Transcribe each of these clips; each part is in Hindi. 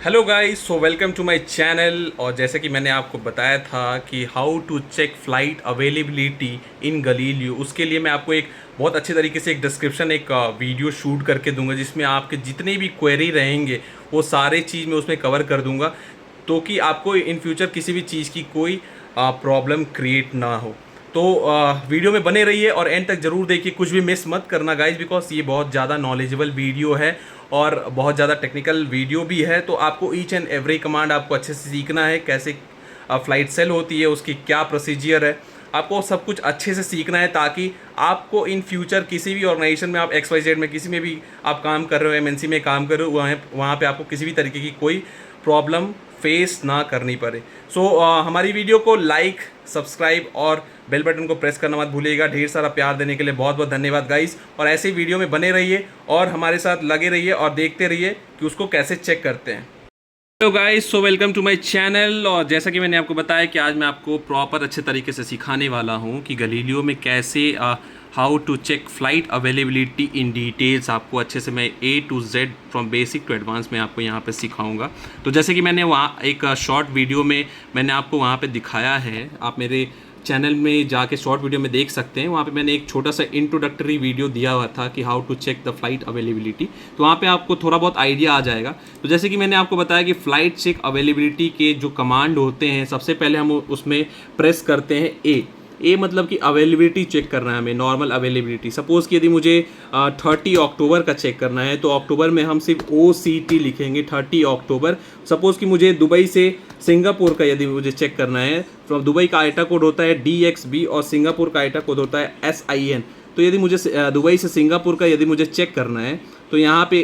Hello guys, so welcome to my channel. और जैसे कि मैंने आपको बताया था कि how to check flight availability in Galileo, उसके लिए मैं आपको एक बहुत अच्छे तरीके से एक डिस्क्रिप्शन एक वीडियो शूट करके दूंगा जिसमें आपके जितने भी क्वेरी रहेंगे वो सारे चीज़ मैं उसमें कवर कर दूंगा, तो कि आपको इन फ्यूचर किसी भी चीज़ की कोई प्रॉब्लम क्रिएट ना हो। तो वीडियो में बने रहिए और एंड तक ज़रूर देखिए, कुछ भी मिस मत करना गाइज, बिकॉज ये बहुत ज़्यादा नॉलेजेबल वीडियो है और बहुत ज़्यादा टेक्निकल वीडियो भी है। तो आपको ईच एंड एवरी कमांड आपको अच्छे से सीखना है, कैसे फ़्लाइट सेल होती है, उसकी क्या प्रोसीजियर है, आपको सब कुछ अच्छे से सीखना है, ताकि आपको इन फ्यूचर किसी भी ऑर्गेनाइजेशन में, आप XYZ में किसी में भी आप काम कर रहे हो, MNC में काम कर रहे हो, वहाँ पे आपको किसी भी तरीके की कोई प्रॉब्लम फेस ना करनी पड़े। सो हमारी वीडियो को लाइक, सब्सक्राइब और बेल बटन को प्रेस करना मत भूलिएगा। ढेर सारा प्यार देने के लिए बहुत बहुत धन्यवाद गाइस, और ऐसे ही वीडियो में बने रहिए और हमारे साथ लगे रहिए और देखते रहिए कि उसको कैसे चेक करते हैं। Hello guys, so welcome to my channel. और जैसा कि मैंने आपको बताया कि आज मैं आपको प्रॉपर अच्छे तरीके से सिखाने वाला हूँ कि गलीलियो में कैसे how to check flight availability in details. आपको अच्छे से मैं A to Z from basic to advance में आपको यहाँ पे सिखाऊंगा। तो जैसे कि मैंने वहाँ एक शॉर्ट वीडियो में मैंने आपको वहाँ पे दिखाया है, आप मेरे चैनल में जाके शॉर्ट वीडियो में देख सकते हैं। वहाँ पे मैंने एक छोटा सा इंट्रोडक्टरी वीडियो दिया हुआ था कि how to check the flight availability, तो वहाँ पे आपको थोड़ा बहुत आइडिया आ जाएगा। तो जैसे कि मैंने आपको बताया कि फ़्लाइट चेक अवेलेबिलिटी के जो कमांड होते हैं, सबसे पहले हम उसमें प्रेस करते हैं ए मतलब कि अवेलेबिलिटी चेक करना है हमें, नॉर्मल अवेलेबिलिटी। सपोज़ कि यदि मुझे 30 अक्टूबर का चेक करना है, तो अक्टूबर में हम सिर्फ OCT लिखेंगे, 30 अक्टूबर। सपोज़ कि मुझे दुबई से सिंगापुर का यदि मुझे चेक करना है, तो दुबई का आइटा कोड होता है DXB और सिंगापुर का आइटा कोड होता है SIN। तो यदि मुझे दुबई से सिंगापुर का यदि मुझे चेक करना है, तो यहाँ पे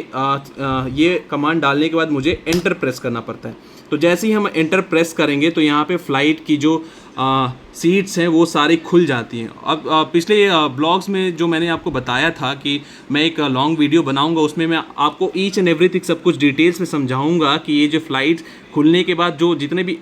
ये कमांड डालने के बाद मुझे एंटर प्रेस करना पड़ता है। तो जैसे ही हम एंटर प्रेस करेंगे तो यहाँ पे फ़्लाइट की जो सीट्स हैं वो सारी खुल जाती हैं। अब पिछले ब्लॉग्स में जो मैंने आपको बताया था कि मैं एक लॉन्ग वीडियो बनाऊंगा, उसमें मैं आपको ईच एंड एवरीथिंग सब कुछ डिटेल्स में समझाऊंगा कि ये जो फ़्लाइट खुलने के बाद जो जितने भी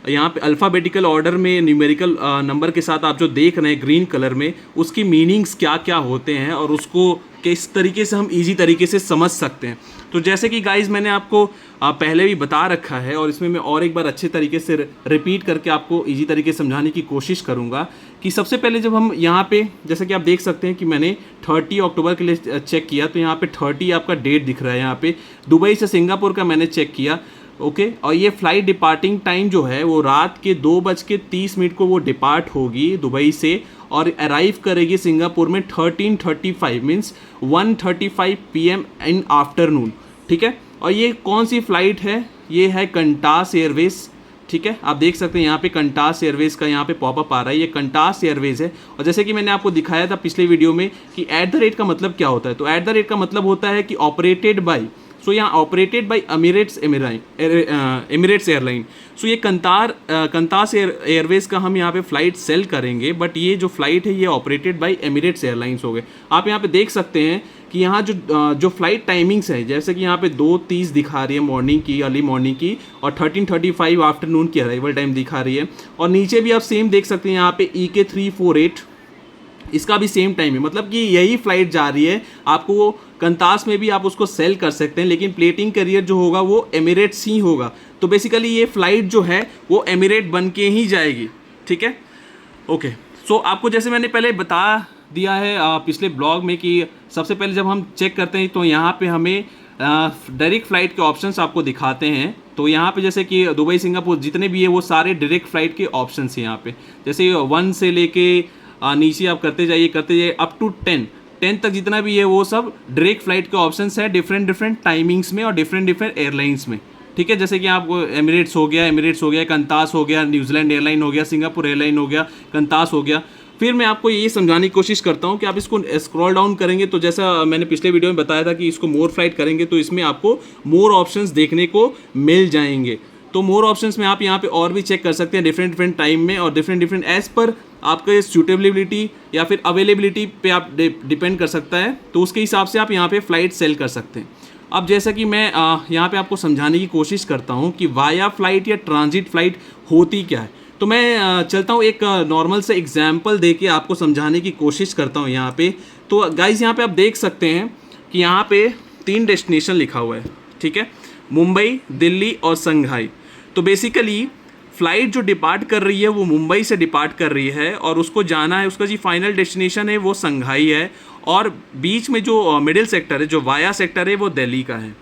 यहाँ पे अल्फ़ाबेटिकल ऑर्डर में न्यूमेरिकल नंबर के साथ आप जो देख रहे हैं ग्रीन कलर में, उसकी मीनिंग्स क्या क्या होते हैं और उसको किस तरीके से हम इजी तरीके से समझ सकते हैं। तो जैसे कि गाइज़ मैंने आपको पहले भी बता रखा है, और इसमें मैं और एक बार अच्छे तरीके से रिपीट करके आपको इजी तरीके से समझाने की कोशिश करूँगा कि सबसे पहले जब हम यहाँ पे, जैसे कि आप देख सकते हैं कि मैंने 30 अक्टूबर के लिए चेक किया, तो यहाँ पे 30 आपका डेट दिख रहा है। यहाँ पे दुबई से सिंगापुर का मैंने चेक किया, ओके। और ये फ़्लाइट डिपार्टिंग टाइम जो है वो रात के 2:30 को वो डिपार्ट होगी दुबई से, और अराइव करेगी सिंगापुर में 13:35 मीन्स 1:35 PM इन आफ्टरनून, ठीक है। और ये कौन सी फ़्लाइट है? ये है कंटास एयरवेज़, ठीक है। आप देख सकते हैं यहाँ पे कंटास एयरवेज़ का यहाँ पे पॉपअप आ रहा है, ये कंटास एयरवेज़ है। और जैसे कि मैंने आपको दिखाया था पिछले वीडियो में कि @ का मतलब क्या होता है, तो @ का मतलब होता है कि ऑपरेटेड बाई, सो यहाँ ऑपरेटेड बाई एमिरेट्स एयरलाइन। सो ये कंतास एयरवेज़ का हम यहाँ पे फ़्लाइट सेल करेंगे, बट ये जो फ़्लाइट है ये ऑपरेटेड बाई एमिरेट्स एयरलाइंस हो गए। आप यहाँ पे देख सकते हैं कि यहाँ जो फ़्लाइट टाइमिंग्स है, जैसे कि यहाँ पे 2:30 दिखा रही है मॉर्निंग की, अर्ली मॉर्निंग की, और 13:35 आफ्टरनून की अराइवल टाइम दिखा रही है। और नीचे भी आप सेम देख सकते हैं, यहाँ पे EK 348, इसका भी सेम टाइम है, मतलब कि यही फ्लाइट जा रही है। आपको वो कंतास में भी आप उसको सेल कर सकते हैं, लेकिन प्लेटिंग करियर जो होगा वो एमिरेट्स ही होगा। तो बेसिकली ये फ़्लाइट जो है वो एमिरेट बन के ही जाएगी, ठीक है, ओके। सो आपको जैसे मैंने पहले बता दिया है पिछले ब्लॉग में कि सबसे पहले जब हम चेक करते हैं तो यहाँ पे हमें डायरेक्ट फ़्लाइट के ऑप्शंस आपको दिखाते हैं। तो यहाँ पे जैसे कि दुबई सिंगापुर जितने भी है वो सारे डायरेक्ट फ़्लाइट के ऑप्शंस हैं यहाँ पे। जैसे 1 से लेके नीचे आप करते जाइए अप टू 10 तक जितना भी है वो सब डायरेक्ट फ़्लाइट के ऑप्शंस है, डिफरेंट टाइमिंग्स में और डिफरेंट एयरलाइंस में, ठीक है। जैसे कि आपको एमिरेट्स हो गया, कंतास हो गया, न्यूजीलैंड एयरलाइन हो गया, सिंगापुर एयरलाइन हो गया, कंतास हो गया। फिर मैं आपको ये समझाने की कोशिश करता हूँ कि आप इसको स्क्रॉल डाउन करेंगे तो जैसा मैंने पिछले वीडियो में बताया था कि इसको मोर फ्लाइट करेंगे तो इसमें आपको मोर ऑप्शंस देखने को मिल जाएंगे। तो मोर ऑप्शंस में आप यहाँ पे और भी चेक कर सकते हैं डिफरेंट टाइम में, और डिफरेंट एज पर आपके सूटेबिलिटी या फिर अवेलेबिलिटी पे आप डिपेंड कर सकता है। तो उसके हिसाब से आप यहाँ पे फ़्लाइट सेल कर सकते हैं। अब जैसा कि मैं यहाँ पे आपको समझाने की कोशिश करता हूँ कि वाया फ़्लाइट या ट्रांजिट फ़्लाइट होती क्या है, तो मैं चलता हूँ एक नॉर्मल से एग्जाम्पल दे के आपको समझाने की कोशिश करता हूँ यहाँ पे। तो गाइज़ यहाँ पे आप देख सकते हैं कि यहाँ पे 3 डेस्टिनेशन लिखा हुआ है, ठीक है। मुंबई, दिल्ली और संघाई। तो बेसिकली फ़्लाइट जो डिपार्ट कर रही है वो मुंबई से डिपार्ट कर रही है और उसको जाना है, उसका जी फाइनल डेस्टिनेशन है वो संघाई है, और बीच में जो मिडिल सेक्टर है, जो वाया सेक्टर है, वो दिल्ली का है।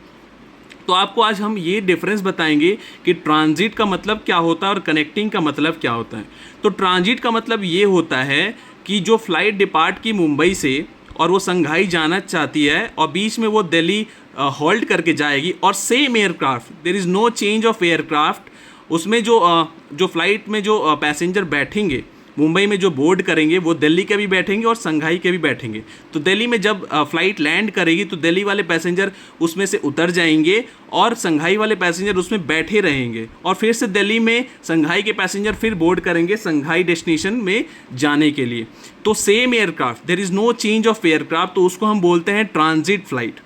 तो आपको आज हम ये डिफरेंस बताएंगे कि ट्रांजिट का मतलब क्या होता है और कनेक्टिंग का मतलब क्या होता है। तो ट्रांजिट का मतलब ये होता है कि जो फ्लाइट डिपार्ट की मुंबई से और वो संघाई जाना चाहती है और बीच में वो दिल्ली होल्ड करके जाएगी, और same aircraft, there is no change of aircraft, उसमें जो फ्लाइट में जो पैसेंजर बैठेंगे, मुंबई में जो बोर्ड करेंगे वो दिल्ली के भी बैठेंगे और संघाई के भी बैठेंगे। तो दिल्ली में जब फ़्लाइट लैंड करेगी तो दिल्ली वाले पैसेंजर उसमें से उतर जाएंगे और संघाई वाले पैसेंजर उसमें बैठे रहेंगे, और फिर से दिल्ली में संघाई के पैसेंजर फिर बोर्ड करेंगे संघाई डेस्टिनेशन में जाने के लिए। तो same aircraft, there is no change of aircraft, तो उसको हम बोलते हैं ट्रांजिट फ़्लाइट।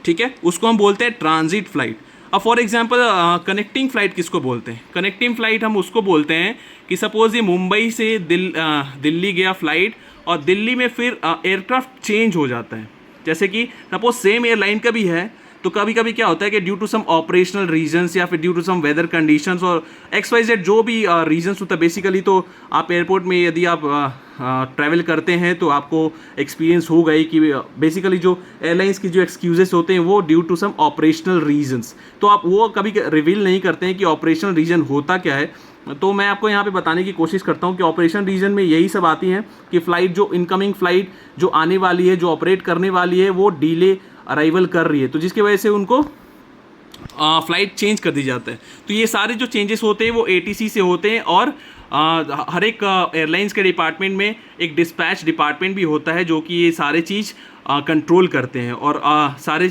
ठीक है, उसको हम बोलते हैं ट्रांजिट फ़्लाइट। अब फॉर एग्जांपल कनेक्टिंग फ़्लाइट किसको बोलते हैं? कनेक्टिंग फ़्लाइट हम उसको बोलते हैं कि सपोज़ ये मुंबई से दिल्ली गया फ़्लाइट और दिल्ली में फिर एयरक्राफ्ट चेंज हो जाता है। जैसे कि सपोज सेम एयरलाइन का भी है, तो कभी कभी क्या होता है कि due to some operational reasons या फिर due to some weather conditions और XYZ जो भी रीजंस होता है, बेसिकली तो आप एयरपोर्ट में यदि आप ट्रैवल करते हैं तो आपको एक्सपीरियंस होगा ही कि बेसिकली जो एयरलाइंस की जो एक्सक्यूजेस होते हैं वो due to some operational reasons, तो आप वो कभी रिवील नहीं करते हैं कि ऑपरेशनल रीजन होता क्या है। तो मैं आपको यहाँ पे बताने की कोशिश करता हूँ कि ऑपरेशन रीजन में यही सब आती हैं कि फ़्लाइट जो इनकमिंग फ़्लाइट जो आने वाली है, जो ऑपरेट करने वाली है, वो डिले अराइवल कर रही है, तो जिसकी वजह से उनको फ़्लाइट चेंज कर दी जाता है। तो ये सारे जो चेंजेस होते हैं वो ATC से होते हैं, और हर एक एयरलाइंस के डिपार्टमेंट में एक डिस्पैच डिपार्टमेंट भी होता है जो कि ये सारे चीज़ कंट्रोल करते हैं और सारे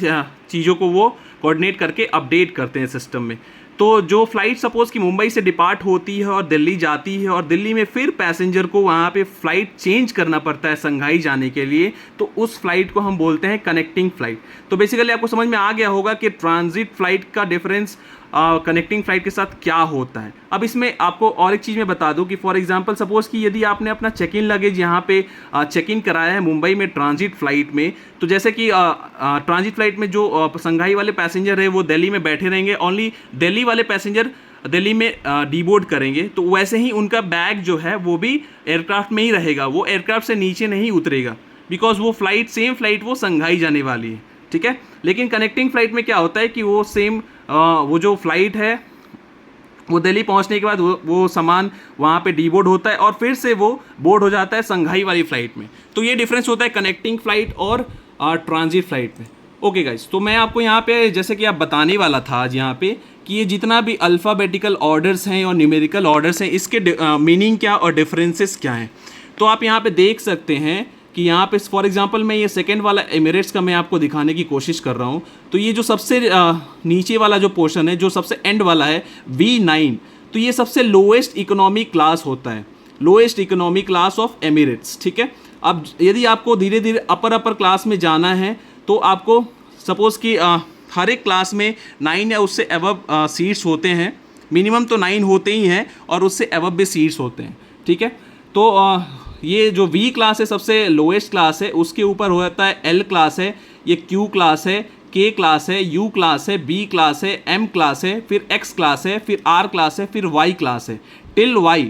चीज़ों को वो कोऑर्डिनेट करके अपडेट करते हैं सिस्टम में। तो जो फ़्लाइट सपोज़ कि मुंबई से डिपार्ट होती है और दिल्ली जाती है और दिल्ली में फिर पैसेंजर को वहाँ पे फ़्लाइट चेंज करना पड़ता है संघाई जाने के लिए, तो उस फ्लाइट को हम बोलते हैं कनेक्टिंग फ़्लाइट। तो बेसिकली आपको समझ में आ गया होगा कि ट्रांजिट फ़्लाइट का डिफरेंस कनेक्टिंग फ़्लाइट के साथ क्या होता है। अब इसमें आपको और एक चीज़ मैं बता दूं कि फॉर एग्जांपल सपोज़ कि यदि आपने अपना चेक इन लगेज यहाँ पे चेक इन कराया है मुंबई में ट्रांजिट फ़्लाइट में, तो जैसे कि ट्रांजिट फ़्लाइट में जो संघाई वाले पैसेंजर है वो दिल्ली में बैठे रहेंगे, ओनली दिल्ली वाले पैसेंजर दिल्ली में डीबोर्ड करेंगे, तो वैसे ही उनका बैग जो है वो भी एयरक्राफ्ट में ही रहेगा, वो एयरक्राफ्ट से नीचे नहीं उतरेगा, बिकॉज वो फ्लाइट सेम फ्लाइट वो संघाई जाने वाली है। ठीक है, लेकिन कनेक्टिंग फ़्लाइट में क्या होता है कि वो सेम वो जो फ्लाइट है वो दिल्ली पहुंचने के बाद वो सामान वहाँ पे डीबोर्ड होता है और फिर से वो बोर्ड हो जाता है संघाई वाली फ़्लाइट में। तो ये डिफरेंस होता है कनेक्टिंग फ़्लाइट और ट्रांजिट फ़्लाइट में। ओके गाइस, तो मैं आपको यहाँ पे जैसे कि आप बताने वाला था आज यहाँ पे कि ये जितना भी अल्फ़ाबेटिकल ऑर्डर्स हैं और न्यूमेरिकल ऑर्डर्स हैं, इसके मीनिंग क्या और डिफरेंसेस क्या हैं। तो आप यहाँ पे देख सकते हैं कि यहाँ पे फॉर एग्जांपल मैं ये सेकंड वाला एमिरेट्स का मैं आपको दिखाने की कोशिश कर रहा हूँ। तो ये जो सबसे नीचे वाला जो पोर्शन है, जो सबसे एंड वाला है V9, तो ये सबसे लोएस्ट इकोनॉमी क्लास होता है, lowest economy class of Emirates. ठीक है, अब यदि आपको धीरे धीरे अपर क्लास में जाना है तो आपको सपोज़ कि हर एक क्लास में 9 या उससे एबव सीट्स होते हैं, मिनिमम तो 9 होते ही हैं और उससे एबव भी सीट्स होते हैं। ठीक है, तो ये जो V क्लास है सबसे लोएस्ट क्लास है, उसके ऊपर होता है L क्लास है, ये Q क्लास है, K क्लास है, U क्लास है, B क्लास है, M क्लास है, फिर X क्लास है, फिर R क्लास है, फिर Y क्लास है टिल Y।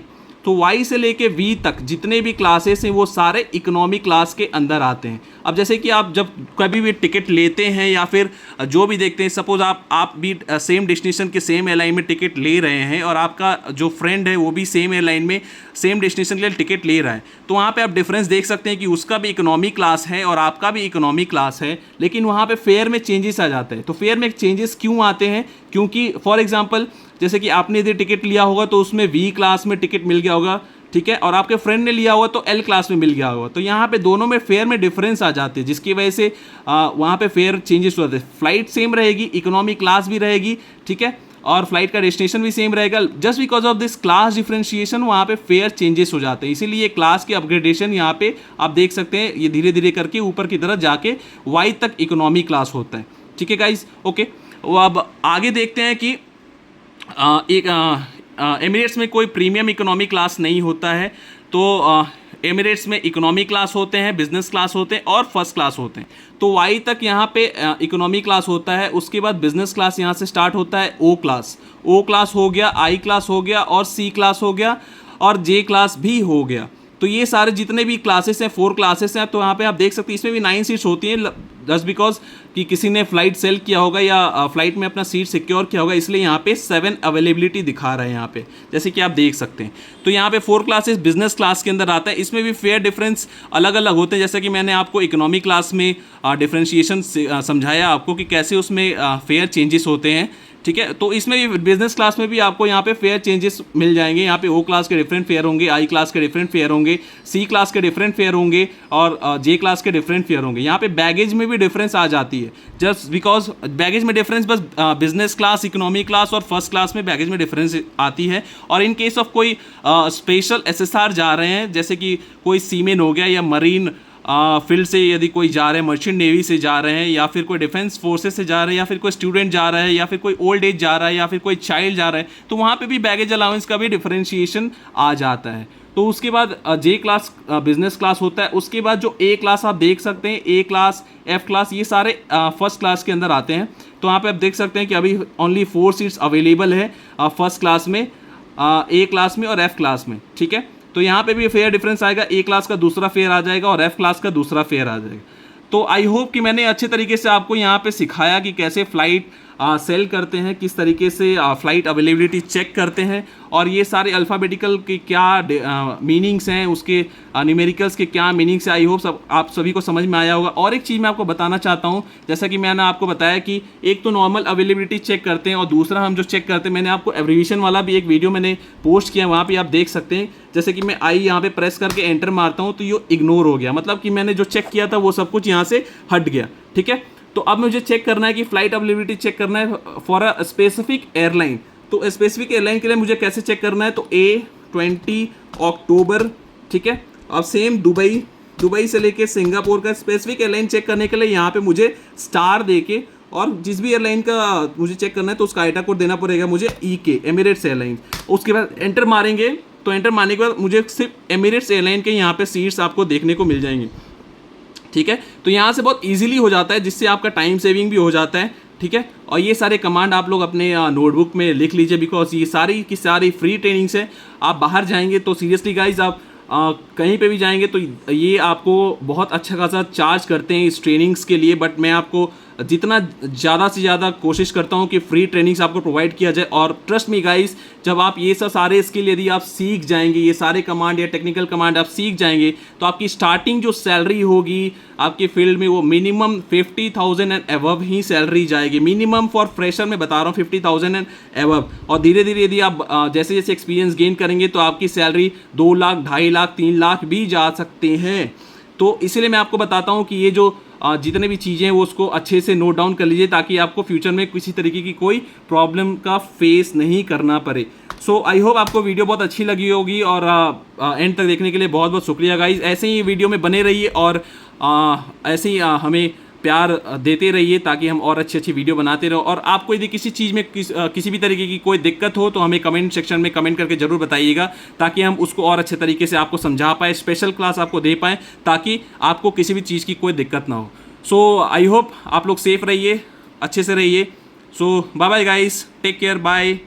तो Y से लेके V तक जितने भी क्लासेस हैं वो सारे इकोनॉमी क्लास के अंदर आते हैं। अब जैसे कि आप जब कभी भी टिकट लेते हैं या फिर जो भी देखते हैं, सपोज आप भी सेम डेस्टिनेशन के सेम एयरलाइन में टिकट ले रहे हैं और आपका जो फ्रेंड है वो भी सेम एयरलाइन में सेम डेस्टिनेशन के लिए टिकट ले रहा है, तो वहाँ पे आप डिफरेंस देख सकते हैं कि उसका भी इकोनॉमी क्लास है और आपका भी इकोनॉमी क्लास है, लेकिन वहाँ पे फेयर में चेंजेस आ जाते हैं। तो फेयर में चेंजेस क्यों आते हैं? क्योंकि फॉर एग्जांपल जैसे कि आपने यदि टिकट लिया होगा तो उसमें V क्लास में टिकट मिल गया होगा, ठीक है, और आपके फ्रेंड ने लिया होगा तो L क्लास में मिल गया होगा, तो यहाँ पे दोनों में फेयर में डिफरेंस आ जाते हैं, जिसकी वजह से वहाँ पे फेयर चेंजेस हो जाते हैं। फ्लाइट सेम रहेगी, इकोनॉमी क्लास भी रहेगी, ठीक है, और फ्लाइट का डेस्टिनेशन भी सेम रहेगा, just because of this class differentiation वहाँ पे फेयर चेंजेस हो जाते हैं। इसीलिए क्लास की अपग्रेडेशन यहाँ पे आप देख सकते हैं, ये धीरे धीरे करके ऊपर की तरफ जाके Y तक इकोनॉमी क्लास होता है। ठीक है गाइज, ओके, वो अब आगे देखते हैं कि एक एमिरेट्स में कोई प्रीमियम इकोनॉमी क्लास नहीं होता है। तो एमिरेट्स में इकोनॉमी क्लास होते हैं, बिजनेस क्लास होते हैं और फर्स्ट क्लास होते हैं। तो वाई तक यहाँ पे इकोनॉमी क्लास होता है, उसके बाद बिजनेस क्लास यहाँ से स्टार्ट होता है, ओ क्लास हो गया, आई क्लास हो गया और सी क्लास हो गया और जे क्लास भी हो गया। तो ये सारे जितने भी क्लासेस हैं 4 क्लासेस हैं। तो यहाँ पे आप देख सकते हैं इसमें भी 9 सीट्स होती हैं, जस्ट बिकॉज कि किसी ने फ्लाइट सेल किया होगा या फ्लाइट में अपना सीट सिक्योर किया होगा, इसलिए यहाँ पे 7 अवेलेबिलिटी दिखा रहा है यहाँ पे, जैसे कि आप देख सकते हैं। तो यहाँ पे 4 क्लासेस बिजनेस क्लास के अंदर आता है। इसमें भी फेयर डिफरेंस अलग अलग होते हैं, जैसे कि मैंने आपको इकोनॉमी क्लास में डिफ्रेंशिएशन समझाया आपको कि कैसे उसमें फेयर चेंजेस होते हैं, ठीक है। तो इसमें भी बिजनेस क्लास में भी आपको यहाँ पे फेयर चेंजेस मिल जाएंगे। यहाँ पे ओ क्लास के डिफरेंट फेयर होंगे, आई क्लास के डिफरेंट फेयर होंगे, सी क्लास के डिफरेंट फेयर होंगे और जे क्लास के डिफरेंट फेयर होंगे। यहाँ पे बैगेज में भी डिफरेंस आ जाती है, जस्ट बिकॉज बैगेज में डिफरेंस बस बिजनेस क्लास, इकोनॉमी क्लास और फर्स्ट क्लास में बैगेज में डिफरेंस आती है। और इन केस ऑफ कोई स्पेशल SSR जा रहे हैं, जैसे कि कोई सीमेन हो गया या मरीन फील्ड से यदि कोई जा रहे हैं, मर्चेंट नेवी से जा रहे हैं या फिर कोई डिफेंस फोर्सेस से जा रहे हैं या फिर कोई स्टूडेंट जा रहा है या फिर कोई ओल्ड एज जा रहा है या फिर कोई चाइल्ड जा रहा है, तो वहाँ पे भी बैगेज अलाउंस का भी डिफरेंशिएशन आ जाता है। तो उसके बाद जे क्लास बिजनेस क्लास होता है। उसके बाद जो ए क्लास आप देख सकते हैं, ए क्लास, एफ क्लास, ये सारे फर्स्ट क्लास के अंदर आते हैं। तो वहाँ पे आप देख सकते हैं कि अभी ओनली 4 सीट्स अवेलेबल है फर्स्ट क्लास में, ए क्लास में और एफ क्लास में, ठीक है। तो यहाँ पे भी फेयर डिफरेंस आएगा, ए क्लास का दूसरा फेयर आ जाएगा और एफ क्लास का दूसरा फेयर आ जाएगा। तो आई होप कि मैंने अच्छे तरीके से आपको यहाँ पे सिखाया कि कैसे फ्लाइट सेल करते हैं, किस तरीके से फ्लाइट अवेलेबिलिटी चेक करते हैं और ये सारे अल्फ़ाबेटिकल के क्या मीनिंग्स हैं, उसके न्यूमेरिकल्स के क्या मीनिंग्स हैं। आई होप सब आप सभी को समझ में आया होगा। और एक चीज़ मैं आपको बताना चाहता हूँ, जैसा कि मैंने आपको बताया कि एक तो नॉर्मल अवेलेबिलिटी चेक करते हैं और दूसरा हम जो चेक करते हैं, मैंने आपको एब्रीविएशन वाला भी एक वीडियो मैंने पोस्ट किया, वहाँ पर आप देख सकते हैं। जैसे कि मैं आई यहाँ पे प्रेस करके एंटर मारता हूँ तो ये इग्नोर हो गया, मतलब कि मैंने जो चेक किया था वो सब कुछ यहाँ से हट गया, ठीक है। तो अब मुझे चेक करना है कि फ्लाइट अवेलेबिलिटी चेक करना है फॉर अ स्पेसिफिक एयरलाइन। तो स्पेसिफिक एयरलाइन के लिए मुझे कैसे चेक करना है, तो A20 अक्टूबर, ठीक है। अब सेम दुबई से लेके सिंगापुर का स्पेसिफिक एयरलाइन चेक करने के लिए यहाँ पे मुझे स्टार देके, और जिस भी एयरलाइन का मुझे चेक करना है तो उसका आइटा कोड देना पड़ेगा मुझे, EK एमिरेट्स एयरलाइन। उसके बाद एंटर मारेंगे, तो एंटर मारने के बाद मुझे सिर्फ एमिरेट्स एयरलाइन के यहाँ पे सीट्स आपको देखने को मिल जाएंगी, ठीक है। तो यहाँ से बहुत इजीली हो जाता है, जिससे आपका टाइम सेविंग भी हो जाता है, ठीक है। और ये सारे कमांड आप लोग अपने नोटबुक में लिख लीजिए, बिकॉज ये सारी की सारी फ्री ट्रेनिंग्स है। आप बाहर जाएंगे तो सीरियसली गाइज आप कहीं पे भी जाएंगे तो ये आपको बहुत अच्छा खासा चार्ज करते हैं इस ट्रेनिंग्स के लिए, बट मैं आपको जितना ज़्यादा से ज़्यादा कोशिश करता हूँ कि फ्री ट्रेनिंग्स आपको प्रोवाइड किया जाए। और ट्रस्ट मी गाइस, जब आप ये सब सारे स्किल यदि आप सीख जाएंगे, ये सारे कमांड या टेक्निकल कमांड आप सीख जाएंगे, तो आपकी स्टार्टिंग जो सैलरी होगी आपके फील्ड में वो minimum 50,000 and above he salary जाएगी। मिनिमम फॉर फ्रेशर मैं बता रहा हूँ 50,000 एंड एबव। और धीरे धीरे यदि आप जैसे जैसे एक्सपीरियंस गेन करेंगे तो आपकी सैलरी 2 लाख, 2.5 लाख, 3 लाख भी जा सकते हैं। तो इसीलिए मैं आपको बताता हूँ कि ये जो जितने भी चीज़ें हैं वो उसको अच्छे से नोट डाउन कर लीजिए, ताकि आपको फ्यूचर में किसी तरीके की कोई प्रॉब्लम का फेस नहीं करना पड़े। सो आई होप आपको वीडियो बहुत अच्छी लगी होगी और एंड तक देखने के लिए बहुत बहुत शुक्रिया गाइज। ऐसे ही वीडियो में बने रहिए और ऐसे ही हमें प्यार देते रहिए, ताकि हम और अच्छी अच्छी वीडियो बनाते रहो। और आपको यदि किसी चीज़ में किसी भी तरीके की कोई दिक्कत हो तो हमें कमेंट सेक्शन में कमेंट करके ज़रूर बताइएगा, ताकि हम उसको और अच्छे तरीके से आपको समझा पाए, स्पेशल क्लास आपको दे पाएँ, ताकि आपको किसी भी चीज़ की कोई दिक्कत ना हो। सो आई होप आप लोग सेफ रहिए, अच्छे से रहिए। So bye bye guys, take care, bye.